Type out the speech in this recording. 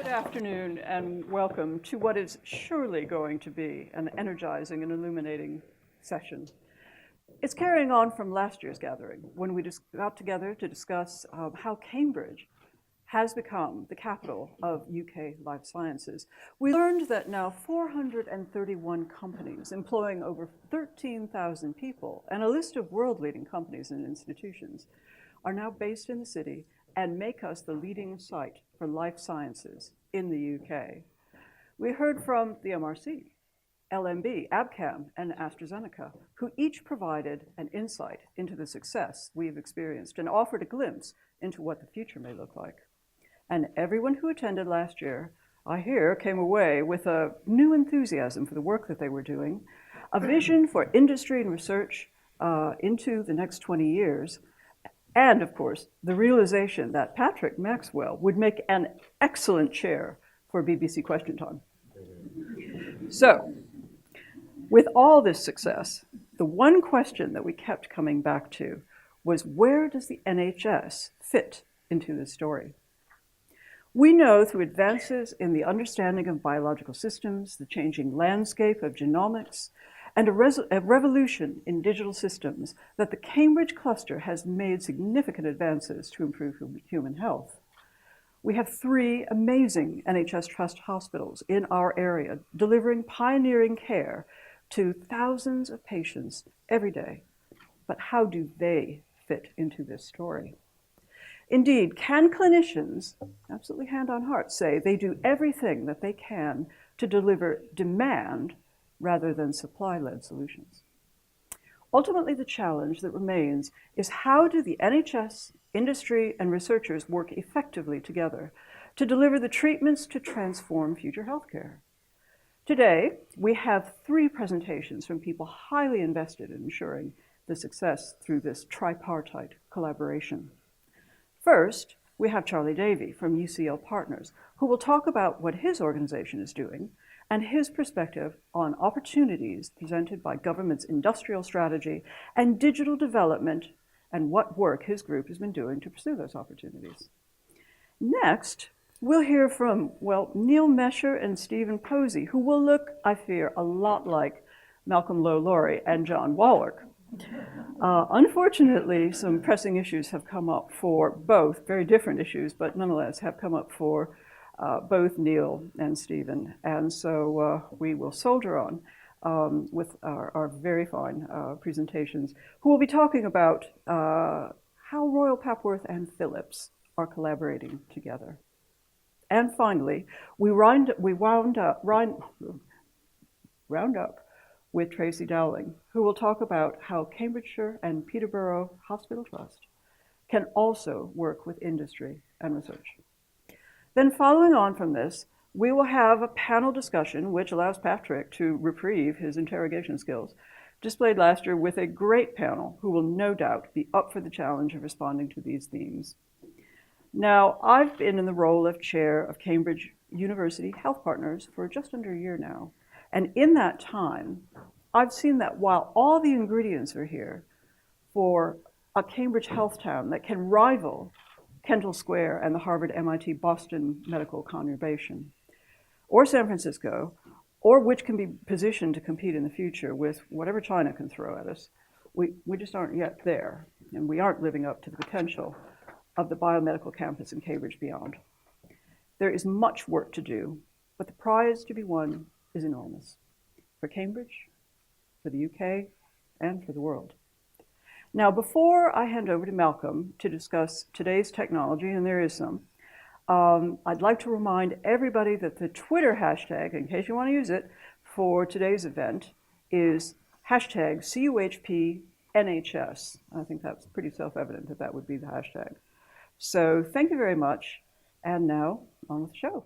Good afternoon and welcome to what is surely going to be an energizing and illuminating session. It's carrying on from last year's gathering when we just got together to discuss how Cambridge has become the capital of UK life sciences. We learned that now 431 companies employing over 13,000 people and a list of world-leading companies and institutions are now based in the city and make us the leading site for life sciences in the UK. We heard from the MRC, LMB, Abcam, and AstraZeneca, who each provided an insight into the success we've experienced and offered a glimpse into what the future may look like. And everyone who attended last year, I hear, came away with a new enthusiasm for the work that they were doing, a vision for industry and research into the next 20 years, and of course, the realization that Patrick Maxwell would make an excellent chair for BBC Question Time. So, with all this success, the one question that we kept coming back to was, where does the NHS fit into this story? We know through advances in the understanding of biological systems, the changing landscape of genomics, and a revolution in digital systems that the Cambridge cluster has made significant advances to improve human health. We have 3 amazing NHS Trust hospitals in our area delivering pioneering care to thousands of patients every day. But how do they fit into this story? Indeed, can clinicians, absolutely hand on heart, say they do everything that they can to deliver demand rather than supply-led solutions? Ultimately, the challenge that remains is, how do the NHS, industry, and researchers work effectively together to deliver the treatments to transform future healthcare? Today, we have 3 presentations from people highly invested in ensuring the success through this tripartite collaboration. First, we have Charlie Davey from UCL Partners, who will talk about what his organization is doing and his perspective on opportunities presented by government's industrial strategy and digital development, and what work his group has been doing to pursue those opportunities. Next, we'll hear from, well, Neil Mesher and Stephen Posey, who will look, I fear, a lot like Malcolm Lowe-Laurie and John Walwork. Unfortunately, some pressing issues have come up for both, very different issues, but nonetheless have come up for both Neil and Stephen. And so we will soldier on with our very fine presentations, who will be talking about how Royal Papworth and Philips are collaborating together. And finally, we round up with Tracy Dowling, who will talk about how Cambridgeshire and Peterborough Hospital Trust can also work with industry and research. Then following on from this, we will have a panel discussion which allows Patrick to reprieve his interrogation skills, displayed last year with a great panel who will no doubt be up for the challenge of responding to these themes. Now, I've been in the role of chair of Cambridge University Health Partners for just under a year now. And in that time, I've seen that while all the ingredients are here for a Cambridge health town that can rival Kendall Square and the Harvard, MIT, Boston medical conurbation, or San Francisco, or which can be positioned to compete in the future with whatever China can throw at us, we just aren't yet there. And we aren't living up to the potential of the biomedical campus in Cambridge beyond. There is much work to do, but the prize to be won is enormous for Cambridge, for the UK, and for the world. Now, before I hand over to Malcolm to discuss today's technology, and there is some, I'd like to remind everybody that the Twitter hashtag, in case you want to use it, for today's event is hashtag CUHPNHS. I think that's pretty self-evident that that would be the hashtag. So thank you very much, and now on with the show.